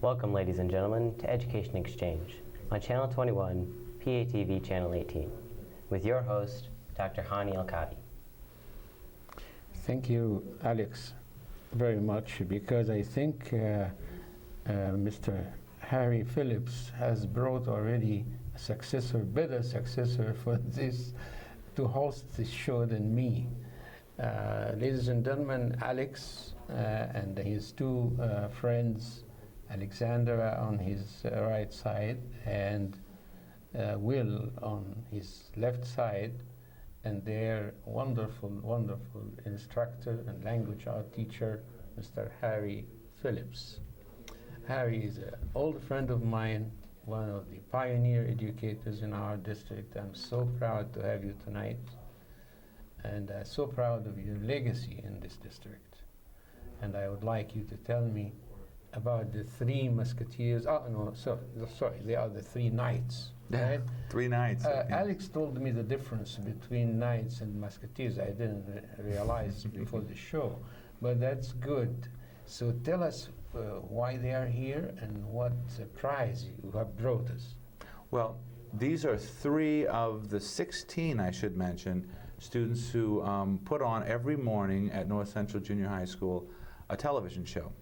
Welcome, ladies and gentlemen, to Education Exchange on Channel 21, PATV Channel 18, with your host, Dr. Hani Elkadi. Thank you, Alex, very much, because I think Mr. Harry Phillips has brought already a successor, better successor for this, to host this show than me. Ladies and gentlemen, Alex and his two friends, Alexandra on his right side and Will on his left side, and their wonderful, wonderful instructor and language art teacher, Mr. Harry Phillips. Harry is an old friend of mine, one of the pioneer educators in our district. I'm so proud to have you tonight, and so proud of your legacy in this district. And I would like you to tell me about the three musketeers. Oh, no, sorry, they are the three knights, right? Three knights. Alex told me the difference between knights and musketeers. I didn't realize before the show, but that's good. So tell us why they are here and what prize you have brought us. Well, these are three of the 16, I should mention, students who put on every morning at North Central Junior High School a television show.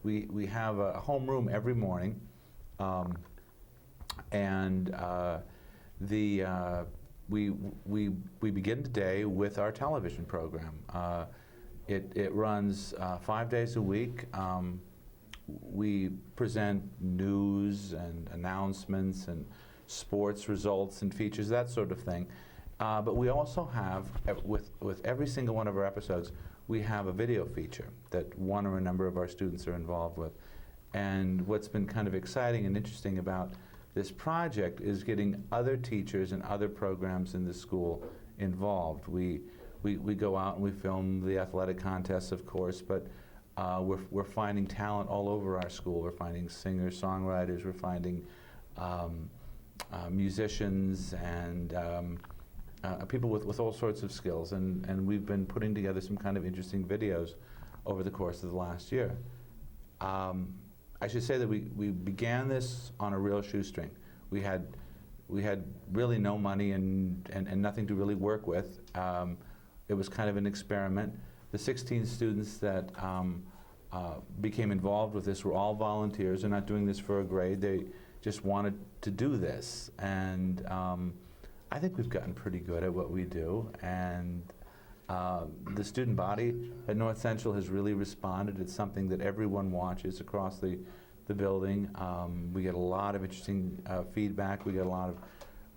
We have a homeroom every morning, and we begin the day with our television program. It runs 5 days a week. We present news and announcements and sports results and features, that sort of thing. But we also have, with every single one of our episodes, we have a video feature that one or a number of our students are involved with. And what's been kind of exciting and interesting about this project is getting other teachers and other programs in the school involved. We go out and we film the athletic contests, of course, but we're finding talent all over our school. We're finding singers, songwriters, we're finding musicians and people with all sorts of skills, and we've been putting together some kind of interesting videos over the course of the last year. I should say that we began this on a real shoestring. We had really no money and nothing to really work with. It was kind of an experiment. The 16 students that became involved with this were all volunteers. They're not doing this for a grade. They just wanted to do this, and I think we've gotten pretty good at what we do, and the student body at North Central has really responded. It's something that everyone watches across the building. We get a lot of interesting feedback. We get a lot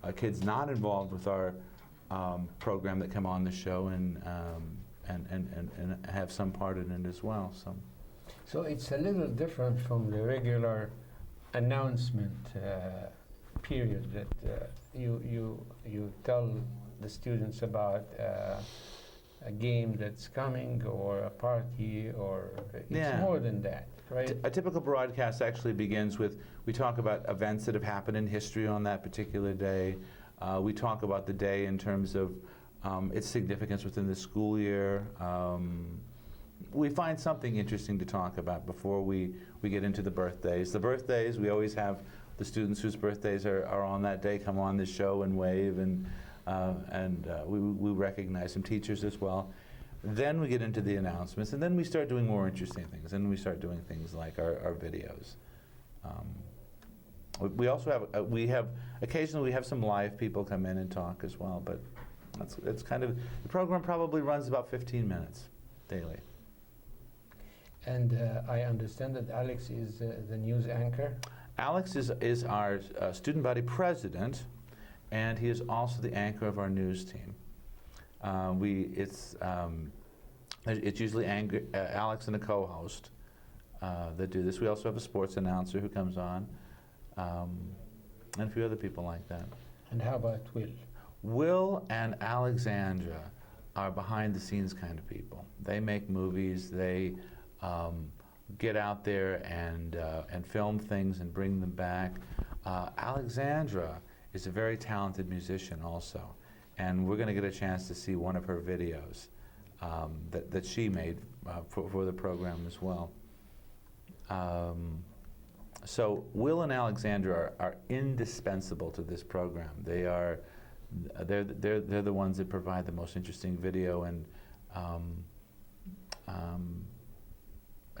of kids not involved with our program that come on the show and have some part in it as well. So it's a little different from the regular announcement period that you tell the students about a game that's coming or a party, or it's more than that, right? A typical broadcast actually begins with, we talk about events that have happened in history on that particular day. We talk about the day in terms of its significance within the school year. We find something interesting to talk about before we get into the birthdays. The birthdays, we always have the students whose birthdays are on that day come on the show and wave, and we recognize some teachers as well. Then we get into the announcements, and then we start doing more interesting things. And we start doing things like our videos. We also have occasionally we have some live people come in and talk as well, but it's kind of, the program probably runs about 15 minutes daily. And I understand that Alex is the news anchor. Alex is our student body president, and he is also the anchor of our news team. It's usually Alex and a co-host that do this. We also have a sports announcer who comes on, and a few other people like that. And how about Will? Will and Alexandra are behind-the-scenes kind of people. They make movies. They get out there and film things and bring them back. Alexandra is a very talented musician also, and we're going to get a chance to see one of her videos that she made for the program as well. So Will and Alexandra are indispensable to this program. They're the ones that provide the most interesting video and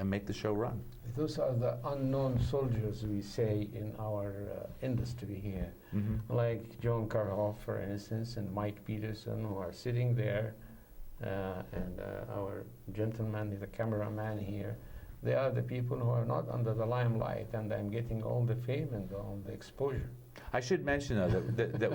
make the show run. Those are the unknown soldiers, we say, in our industry here. Like John Karhoff, for instance, and Mike Peterson, who are sitting there, and our gentleman, the cameraman here. They are the people who are not under the limelight, and I'm getting all the fame and all the exposure. I should mention, though,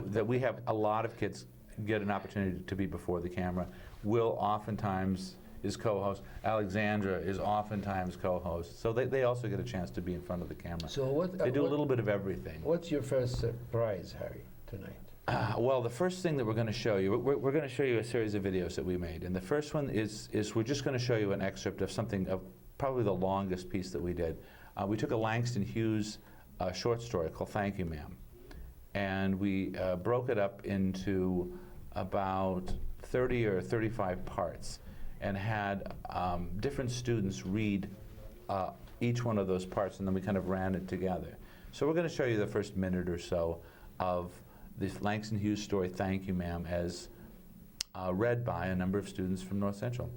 that we have a lot of kids get an opportunity to be before the camera. Will oftentimes is co-host. Alexandra is oftentimes co-host. So they also get a chance to be in front of the camera. So they do a little bit of everything. What's your first surprise, Harry, tonight? Well, the first thing that we're going to show you, we're going to show you a series of videos that we made. And the first one is we're just going to show you an excerpt of something, of probably the longest piece that we did. We took a Langston Hughes short story called Thank You, Ma'am. And we broke it up into about 30 or 35 parts and had different students read each one of those parts, and then we kind of ran it together. So we're going to show you the first minute or so of this Langston Hughes story, Thank You, Ma'am, as read by a number of students from North Central.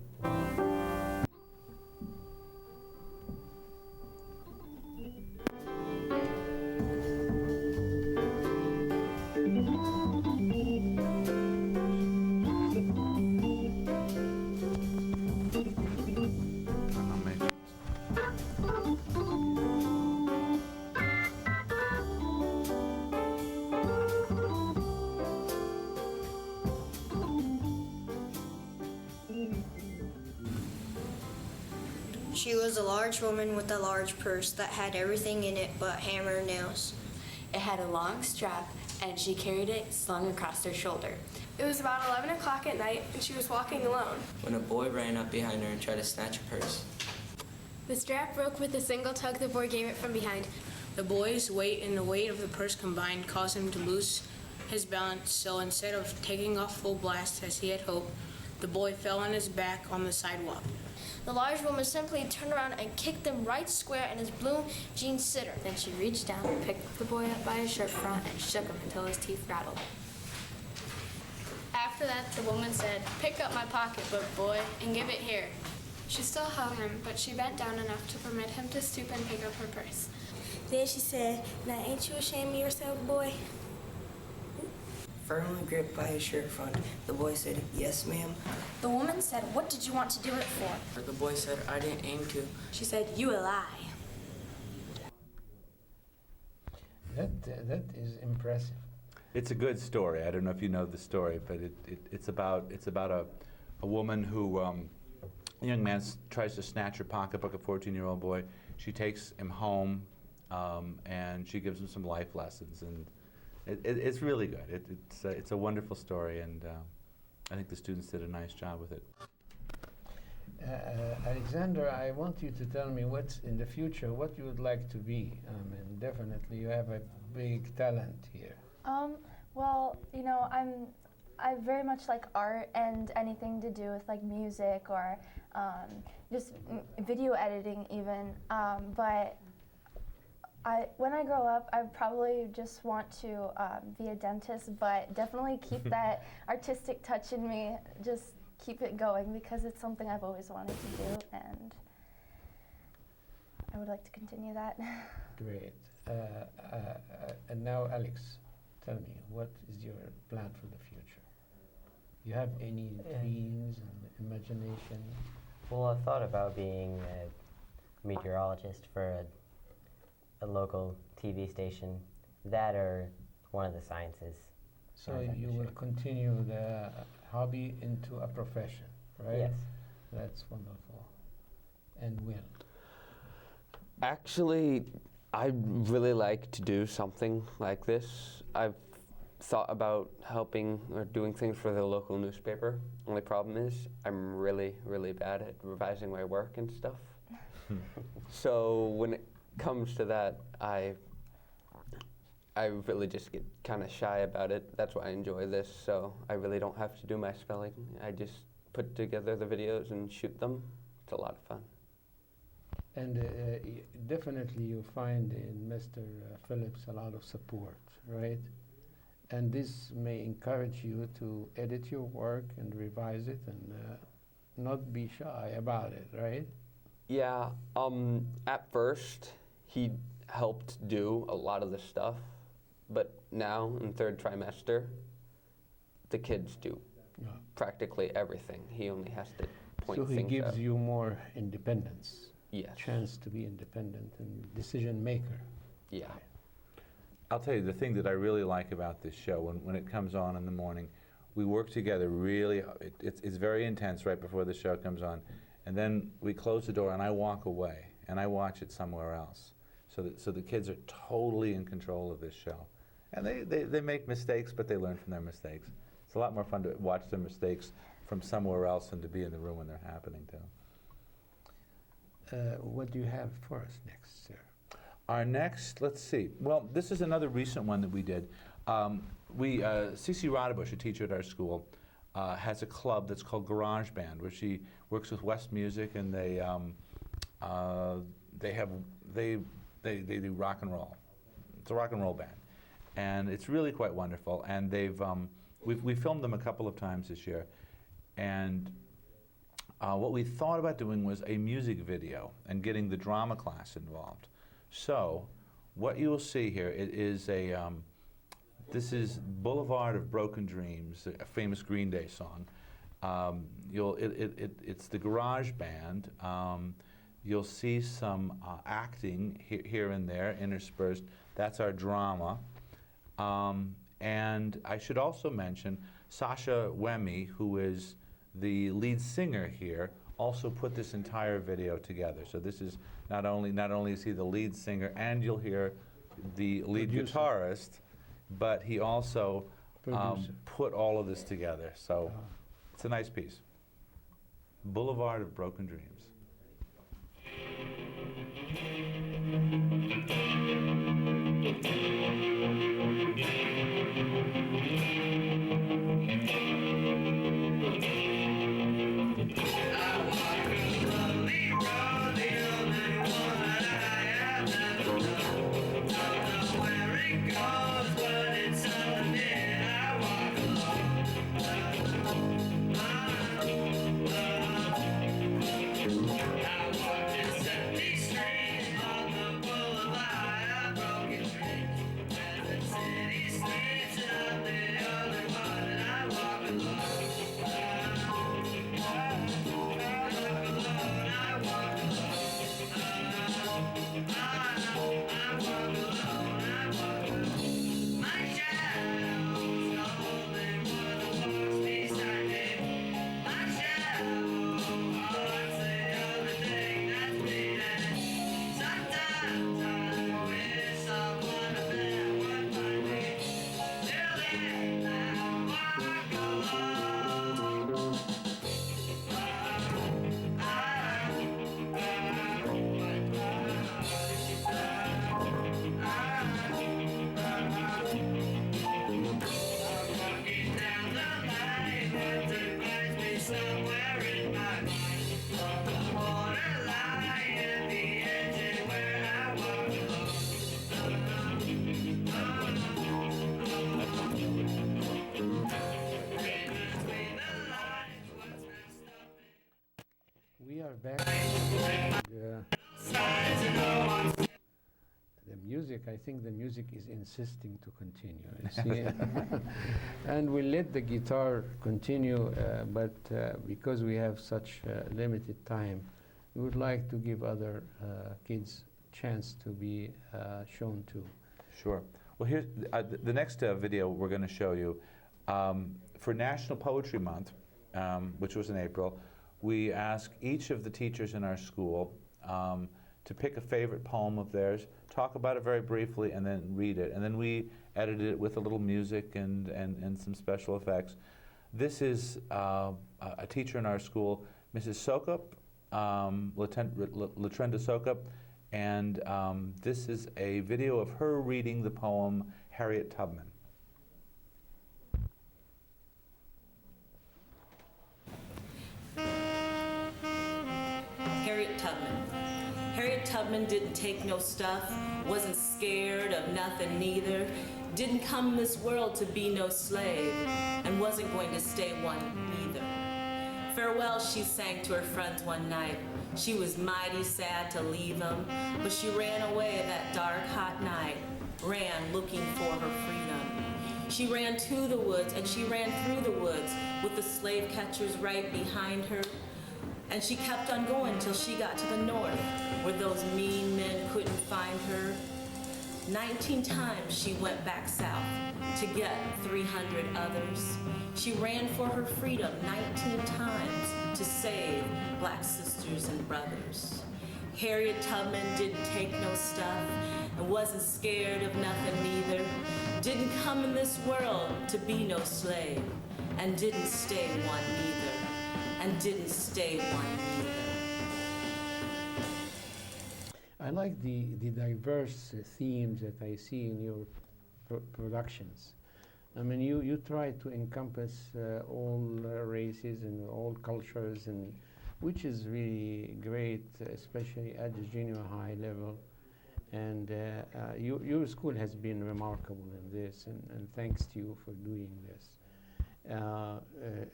She was a large woman with a large purse that had everything in it but hammer and nails. It had a long strap, and she carried it slung across her shoulder. It was about 11 o'clock at night, and she was walking alone when a boy ran up behind her and tried to snatch her purse. The strap broke with a single tug the boy gave it from behind. The boy's weight and the weight of the purse combined caused him to lose his balance, so instead of taking off full blast as he had hoped, the boy fell on his back on the sidewalk. The large woman simply turned around and kicked him right square in his blue jean sitter. Then she reached down and picked the boy up by his shirt front and shook him until his teeth rattled. After that, the woman said, "Pick up my pocketbook, boy, and give it here." She still held him, but she bent down enough to permit him to stoop and pick up her purse. Then she said, "Now ain't you ashamed of yourself, boy?" Firmly gripped by his shirt front, the boy said, "Yes, ma'am." The woman said, "What did you want to do it for?" The boy said, "I didn't aim to." She said, "You a lie." That is impressive. It's a good story. I don't know if you know the story, but it's about a woman who a young man tries to snatch her pocketbook, a 14-year-old boy. She takes him home, and she gives him some life lessons, and it's really good. It's a wonderful story, and I think the students did a nice job with it. Alexandra, I want you to tell me what's in the future, what you would like to be. And definitely you have a big talent here. Well, you know, I very much like art and anything to do with like music or just video editing even. But when I grow up, I probably just want to be a dentist, but definitely keep that artistic touch in me. Just keep it going because it's something I've always wanted to do, and I would like to continue that. Great. And now, Alex, tell me, what is your plan for the future? You have any dreams and imagination? Well, I've thought about being a meteorologist for a local TV station, that or one of the sciences. So you will continue the hobby into a profession, right? Yes. That's wonderful. And Will? Actually, I'd really like to do something like this. I've thought about helping or doing things for the local newspaper. Only problem is I'm really, really bad at revising my work and stuff. So when it comes to that, I really just get kind of shy about it. That's why I enjoy this. So I really don't have to do my spelling. I just put together the videos and shoot them. It's a lot of fun. And definitely you find in Mr. Phillips a lot of support, right? And this may encourage you to edit your work and revise it and not be shy about it, right? Yeah, at first he helped do a lot of the stuff, but now in third trimester, the kids do practically everything. He only has to point So he things gives out. you more independence. Yes. Chance to be independent and decision maker. Yeah. I'll tell you the thing that I really like about this show, when it comes on in the morning, we work together really, it's very intense right before the show comes on, and then we close the door and I walk away and I watch it somewhere else. So the kids are totally in control of this show. And they make mistakes, but they learn from their mistakes. It's a lot more fun to watch their mistakes from somewhere else than to be in the room when they're happening too. What do you have for us next, sir? Our next, let's see. Well, this is another recent one that we did. Cece Rodebush, a teacher at our school, has a club that's called Garage Band, where she works with West Music, and they do rock and roll. It's a rock and roll band, and it's really quite wonderful. And we filmed them a couple of times this year, and what we thought about doing was a music video and getting the drama class involved. So, what you will see here, this is Boulevard of Broken Dreams, a famous Green Day song. It's the Garage Band. You'll see some acting here and there interspersed. That's our drama. And I should also mention Sasha Wemme, who is the lead singer here, also put this entire video together. So this is not only is he the lead singer and you'll hear the lead guitarist, but he also put all of this together. So it's a nice piece. Boulevard of Broken Dreams. We are back. The music, I think the music is insisting to continue. You see? And we let the guitar continue, but because we have such limited time, we would like to give other kids chance to be shown too. Sure. Well, here's the next video we're going to show you. For National Poetry Month, which was in April, we asked each of the teachers in our school to pick a favorite poem of theirs, talk about it very briefly, and then read it. And then we edited it with a little music and some special effects. This is a teacher in our school, Mrs. Sokup, Latrenda Sokup, and this is a video of her reading the poem Harriet Tubman. Harriet Tubman. Harriet Tubman didn't take no stuff, wasn't scared of nothing neither, didn't come in this world to be no slave, and wasn't going to stay one neither. Farewell, she sang to her friends one night. She was mighty sad to leave them, but she ran away that dark, hot night, ran looking for her freedom. She ran to the woods, and she ran through the woods, with the slave catchers right behind her. And she kept on going till she got to the north, where those mean men couldn't find her. 19 times she went back south to get 300 others. She ran for her freedom 19 times to save black sisters and brothers. Harriet Tubman didn't take no stuff and wasn't scared of nothing neither. Didn't come in this world to be no slave, and didn't stay one neither, and didn't stay one neither. I like the diverse themes that I see in your productions. I mean, you try to encompass all races and all cultures, and which is really great, especially at the junior high level. And your school has been remarkable in this, and thanks to you for doing this.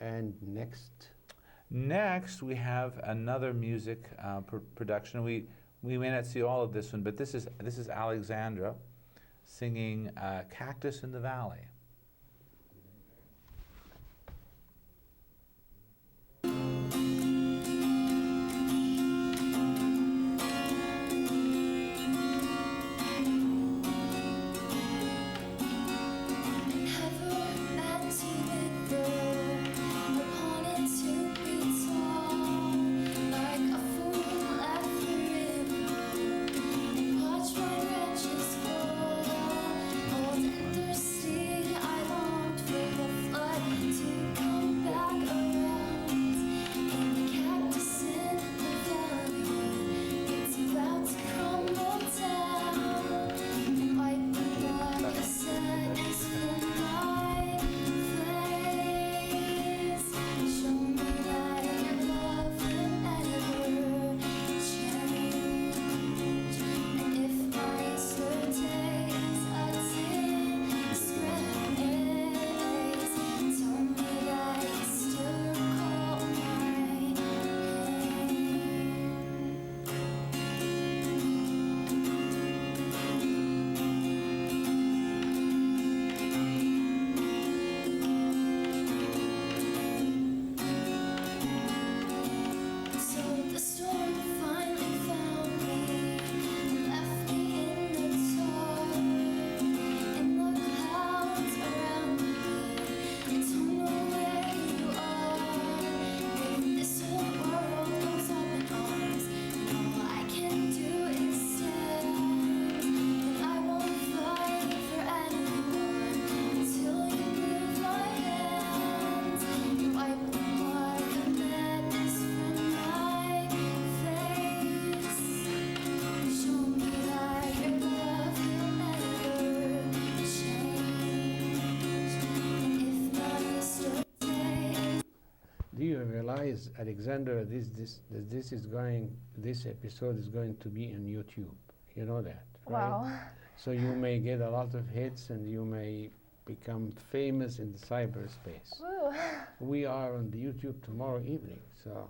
And next? Next, we have another music production. We may not see all of this one, but this is Alexandra singing "Cactus in the Valley." Do you realize, Alexandra, this episode is going to be on YouTube? You know that, right? Wow. So you may get a lot of hits, and you may become famous in the cyberspace. Woo. We are on the YouTube tomorrow evening, so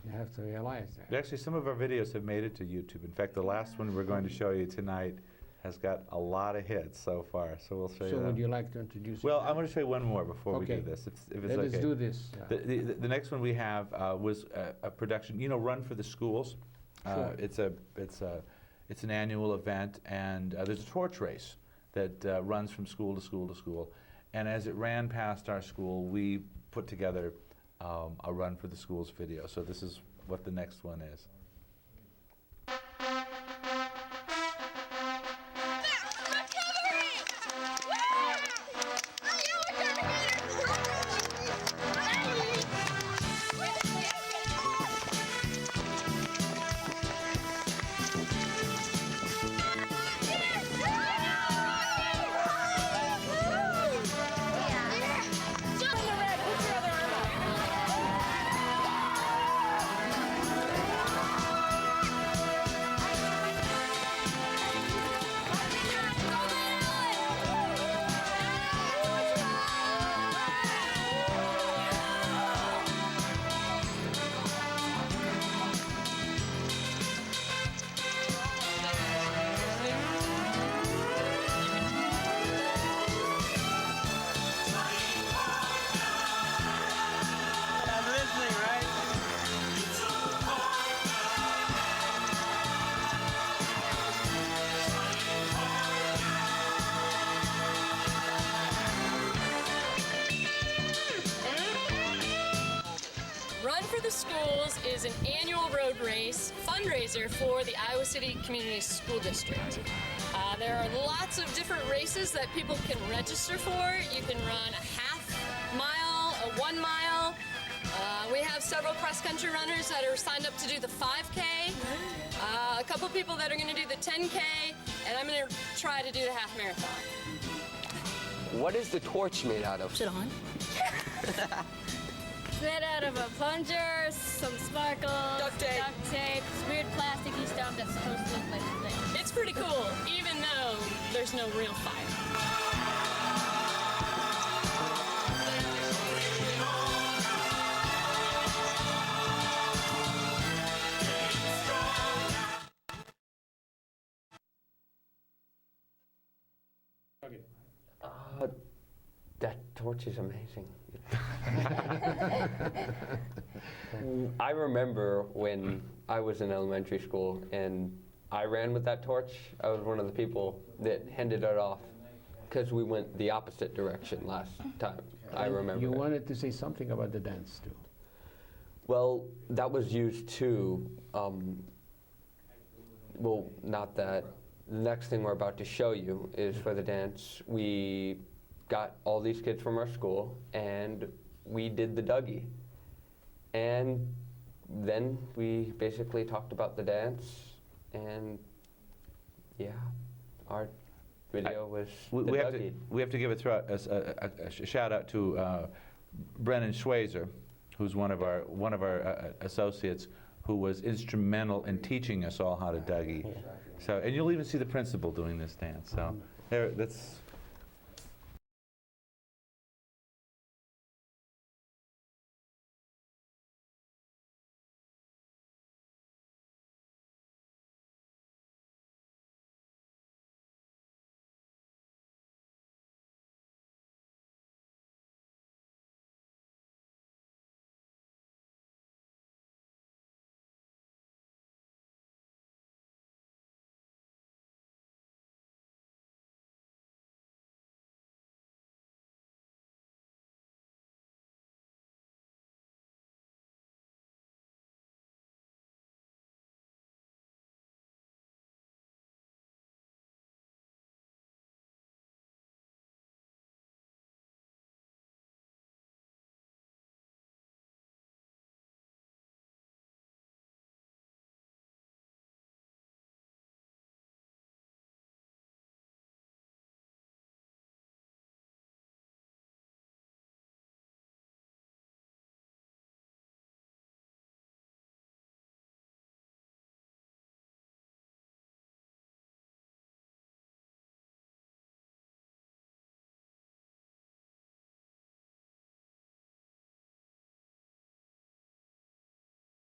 you have to realize that. Actually, some of our videos have made it to YouTube. In fact, the last one we're going to show you tonight has got a lot of hits so far, so we'll show you So that. would you like to introduce it? Well, I'm going to show you one more before we Okay. do this, if it's okay. Let's do this. The next one we have was a production, Run for the Schools. Sure. It's an annual event, and there's a torch race that runs from school to school to school. And as it ran past our school, we put together a Run for the Schools video. So this is what the next one is. Schools is an annual road race fundraiser for the Iowa City Community School District. There are lots of different races that people can register for. You can run a half mile, a 1 mile. We have several cross-country runners that are signed up to do the 5K. A couple people that are going to do the 10K, and I'm going to try to do the half marathon. What is the torch made out of? Sit on. It's made out of a plunger, some sparkles, duct tape, weird plasticky stuff that's supposed to look like a thing. It's pretty cool, even though there's no real fire. That torch is amazing. I remember when I was in elementary school and I ran with that torch. I was one of the people that handed it off because we went the opposite direction last time. I remember. You wanted to say something about the dance too. Well, that was used too. Well, not that. The next thing we're about to show you is for the dance. We got all these kids from our school and we did the Dougie. And then we basically talked about the dance and yeah, our video was the Dougie. We have to give a shout out to Brennan Schweizer, who's one of our associates, who was instrumental in teaching us all how to Dougie. So, and you'll even see the principal doing this dance. So, that's